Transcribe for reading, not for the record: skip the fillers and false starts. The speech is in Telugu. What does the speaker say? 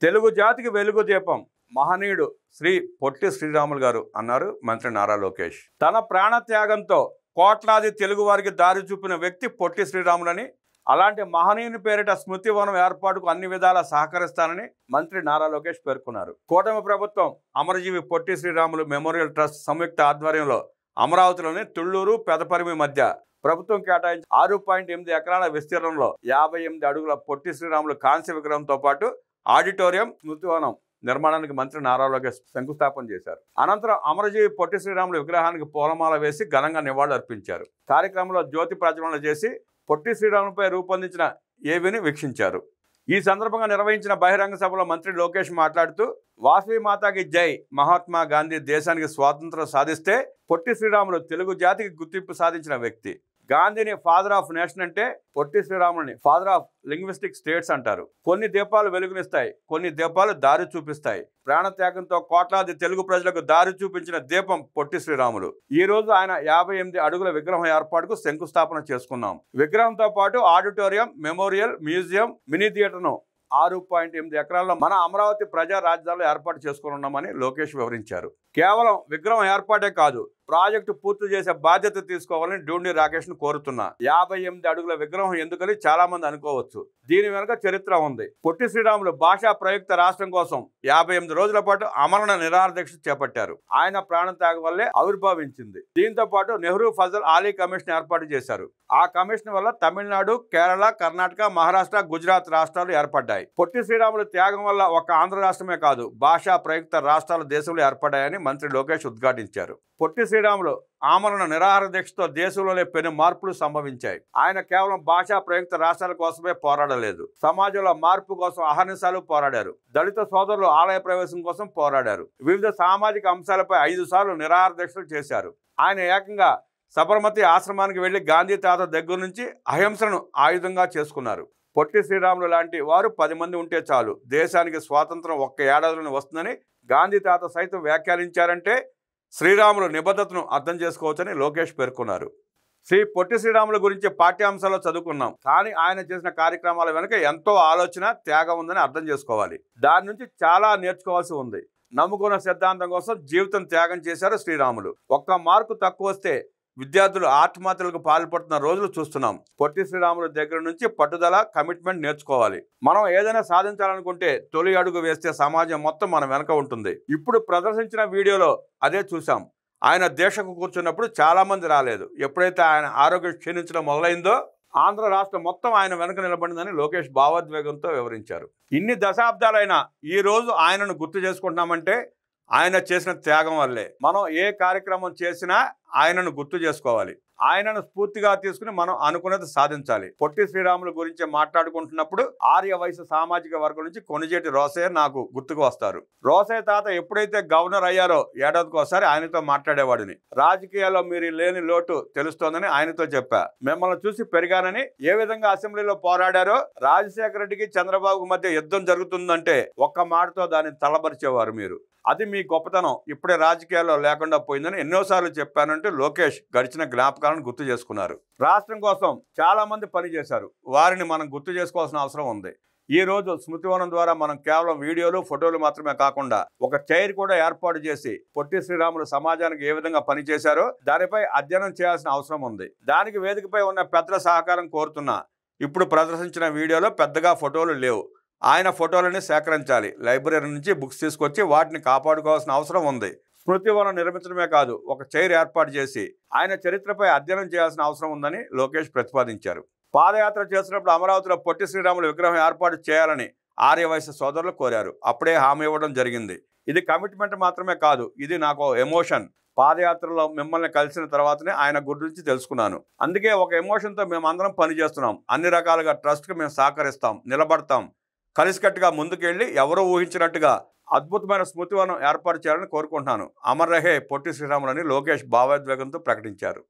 తెలుగు జాతికి వెలుగు దీపం మహనీయుడు శ్రీ పొట్టి శ్రీరాములు గారు అన్నారు మంత్రి నారా లోకేష్. తన ప్రాణత్యాగంతో కోట్లాది తెలుగు వారికి దారి చూపిన వ్యక్తి పొట్టి శ్రీరాములని, అలాంటి మహనీయుని పేరిట స్మృతివనం ఏర్పాటుకు అన్ని విధాలా సహకరిస్తానని మంత్రి నారా లోకేష్ పేర్కొన్నారు. కూటమి ప్రభుత్వం అమరజీవి పొట్టి శ్రీరాములు మెమోరియల్ ట్రస్ట్ సంయుక్త ఆధ్వర్యంలో అమరావతిలోని తుళ్లూరు పెదపరిమి మధ్య ప్రభుత్వం కేటాయించి 6.8 ఎకరాల విస్తీర్ణంలో 58 అడుగుల పొట్టి శ్రీరాములు కాంస్య విగ్రహంతో పాటు ఆడిటోరియం, స్మృతివనం నిర్మాణానికి మంత్రి నారా లోకేష్ శంకుస్థాపన చేశారు. అనంతరం అమరజీవి పొట్టి శ్రీరాములు విగ్రహానికి పూలమాల వేసి ఘనంగా నివాళులు అర్పించారు. కార్యక్రమంలో జ్యోతి ప్రజ్వలన చేసి పొట్టి శ్రీరాములపై రూపొందించిన ఏవిని వీక్షించారు. ఈ సందర్భంగా నిర్వహించిన బహిరంగ సభలో మంత్రి లోకేష్ మాట్లాడుతూ, వాసవి మాతాకి జై, మహాత్మా గాంధీ దేశానికి స్వాతంత్రం సాధిస్తే పొట్టి శ్రీరాములు తెలుగు జాతికి గుర్తింపు సాధించిన వ్యక్తి. గాంధీని ఫాదర్ ఆఫ్ నేషన్ అంటే పొట్టి శ్రీరాములని ఫాదర్ ఆఫ్ లింగ్విస్టిక్ స్టేట్స్ అంటారు. కొన్ని దీపాలు వెలుగునిస్తాయి, కొన్ని దీపాలు దారి చూపిస్తాయి. ప్రాణత్యాగంతో కోట్లాది తెలుగు ప్రజలకు దారి చూపించిన దీపం పొట్టి శ్రీరాములు. ఈ రోజు ఆయన 58 అడుగుల విగ్రహం ఏర్పాటుకు శంకుస్థాపన చేసుకున్నాం. విగ్రహంతో పాటు ఆడిటోరియం, మెమోరియల్, మ్యూజియం, మినీ థియేటర్ను 6.8 ఎకరాల్లో మన అమరావతి ప్రజా రాజధానిలో ఏర్పాటు చేసుకోనున్నామని లోకేష్ వివరించారు. కేవలం విగ్రహం ఏర్పాటే కాదు, ప్రాజెక్టు పూర్తి చేసే బాధ్యత తీసుకోవాలని డూండి రాకేష్ను కోరుతున్నా. 58 అడుగుల విగ్రహం ఎందుకని చాలా మంది అనుకోవచ్చు. దీని వెనుక చరిత్ర ఉంది. పొట్టి శ్రీరాములు భాషా ప్రయుక్త రాష్ట్రం కోసం 58 రోజుల పాటు అమరణ నిరాహార దీక్ష చేపట్టారు. ఆయన ప్రాణత్యాగం వల్లే ఆవిర్భవించింది. దీంతో పాటు నెహ్రూ ఫజల్ ఆలీ కమిషన్ ఏర్పాటు చేశారు. ఆ కమిషన్ వల్ల తమిళనాడు, కేరళ, కర్ణాటక, మహారాష్ట్ర, గుజరాత్ రాష్ట్రాలు ఏర్పడ్డాయి. పొట్టి శ్రీరాములు త్యాగం వల్ల ఒక ఆంధ్ర రాష్ట్రమే కాదు, భాషా ప్రయుక్త రాష్ట్రాలు దేశంలో ఏర్పడ్డాయని మంత్రి లోకేష్ ఉద్ఘాటించారు. పొట్టి శ్రీరాములు ఆమరణ నిరాహార దీక్షతో దేశంలోనే పెను మార్పులు సంభవించాయి. ఆయన కేవలం భాషా ప్రయుక్త రాష్ట్రాల కోసమే పోరాడలేదు, సమాజంలో మార్పు కోసం అహర్నిశాలు పోరాడారు. దళిత సోదరులు ఆలయ ప్రవేశం కోసం పోరాడారు. వివిధ సామాజిక అంశాలపై 5 సార్లు నిరాహార దీక్షలు చేశారు. ఆయన ఏకంగా సబర్మతి ఆశ్రమానికి వెళ్లి గాంధీ తాత దగ్గర నుంచి అహింసను ఆయుధంగా చేసుకున్నారు. పొట్టి శ్రీరాములు లాంటి వారు 10 మంది ఉంటే చాలు, దేశానికి స్వాతంత్రం ఒక్క ఏడాదిలోనే వస్తుందని గాంధీ తాత సైతం వ్యాఖ్యానించారంటే శ్రీరాములు నిబద్ధతను అర్థం చేసుకోవచ్చని లోకేష్ పేర్కొన్నారు. శ్రీ పొట్టి శ్రీరాముల గురించి పాఠ్యాంశాల్లో చదువుకున్నాం, కానీ ఆయన చేసిన కార్యక్రమాల వెనుక ఎంతో ఆలోచన, త్యాగం ఉందని అర్థం చేసుకోవాలి. దాని నుంచి చాలా నేర్చుకోవాల్సి ఉంది. నమ్ముకున్న సిద్ధాంతం కోసం జీవితం త్యాగం చేశారు శ్రీరాములు. ఒక్క మార్కు తక్కువ వస్తే విద్యార్థులు ఆత్మహత్యలకు పాల్పడుతున్న రోజులు చూస్తున్నాం. పొట్టి శ్రీరాముల దగ్గర నుంచి పట్టుదల, కమిట్మెంట్ నేర్చుకోవాలి. మనం ఏదైనా సాధించాలనుకుంటే తొలి అడుగు వేస్తే సమాజం మొత్తం మన వెనక ఉంటుంది. ఇప్పుడు ప్రదర్శించిన వీడియోలో అదే చూసాం. ఆయన దీక్షకు కూర్చున్నప్పుడు చాలా మంది రాలేదు. ఎప్పుడైతే ఆయన ఆరోగ్యం క్షీణించడం మొదలైందో ఆంధ్ర రాష్ట్రం మొత్తం ఆయన వెనక నిలబడిందని లోకేష్ భావోద్వేగంతో వివరించారు. ఇన్ని దశాబ్దాలైనా ఈ రోజు ఆయనను గుర్తు చేసుకుంటున్నామంటే ఆయన చేసిన త్యాగం వల్లే. మనం ఏ కార్యక్రమం చేసినా ఆయనను గుర్తు చేసుకోవాలి. ఆయనను స్ఫూర్తిగా తీసుకుని మనం అనుకున్నది సాధించాలి. పొట్టి శ్రీరాముల గురించి మాట్లాడుకుంటున్నప్పుడు ఆర్య వయసు సామాజిక వర్గం నుంచి కొణిజేటి రోసయ్య నాకు గుర్తుకు వస్తారు. రోసయ్య తాత ఎప్పుడైతే గవర్నర్ అయ్యారో ఏడాదికి ఒకసారి ఆయనతో మాట్లాడేవాడిని. రాజకీయాల్లో మీరు లేని లోటు తెలుస్తోందని ఆయనతో చెప్పా. మిమ్మల్ని చూసి పెరిగానని, ఏ విధంగా అసెంబ్లీలో పోరాడారో, రాజశేఖర రెడ్డికి చంద్రబాబుకు మధ్య యుద్ధం జరుగుతుందంటే ఒక్క మాటతో దాన్ని తలబరిచేవారు మీరు. అది మీ గొప్పతనం ఇప్పుడే రాజకీయాల్లో లేకుండా పోయిందని ఎన్నోసార్లు చెప్పానంటూ లోకేష్ గడిచిన జ్ఞాపకాలను గుర్తు చేసుకున్నారు. రాష్ట్రం కోసం చాలా మంది పనిచేశారు. వారిని మనం గుర్తు చేసుకోవాల్సిన అవసరం ఉంది. ఈ రోజు స్మృతివనం ద్వారా మనం కేవలం వీడియోలు, ఫోటోలు మాత్రమే కాకుండా ఒక చైర్ కూడా ఏర్పాటు చేసి పొట్టి శ్రీరాములు సమాజానికి ఏ విధంగా పనిచేశారో దానిపై అధ్యయనం చేయాల్సిన అవసరం ఉంది. దానికి వేదికపై ఉన్న పెద్దల సహకారం కోరుతున్నా. ఇప్పుడు ప్రదర్శించిన వీడియోలో పెద్దగా ఫోటోలు లేవు. ఆయన ఫోటోలని సేకరించాలి. లైబ్రరీ నుంచి బుక్స్ తీసుకొచ్చి వాటిని కాపాడుకోవాల్సిన అవసరం ఉంది. స్మృతివనం నిర్మించడమే కాదు, ఒక చైర్ ఏర్పాటు చేసి ఆయన చరిత్రపై అధ్యయనం చేయాల్సిన అవసరం ఉందని లోకేష్ ప్రతిపాదించారు. పాదయాత్ర చేసినప్పుడు అమరావతిలో పొట్టి శ్రీరాములు విగ్రహం ఏర్పాటు చేయాలని ఆర్యవైశ్య సోదరులు కోరారు. అప్పుడే హామీ ఇవ్వడం జరిగింది. ఇది కమిట్మెంట్ మాత్రమే కాదు, ఇది నాకు ఎమోషన్. పాదయాత్రలో మిమ్మల్ని కలిసిన తర్వాతనే ఆయన గురించి తెలుసుకున్నాను. అందుకే ఒక ఎమోషన్తో మేమందరం పనిచేస్తున్నాం. అన్ని రకాలుగా ట్రస్ట్కి మేము సహకరిస్తాం, నిలబడతాం. కలిసికట్టుగా ముందుకెళ్లి ఎవరో ఊహించినట్టుగా అద్భుతమైన స్మృతివనం ఏర్పాటు చేయాలని కోరుకుంటున్నాను. అమర్ రహే పొట్టి శ్రీరాములని లోకేష్ భావోద్వేగంతో ప్రకటించారు.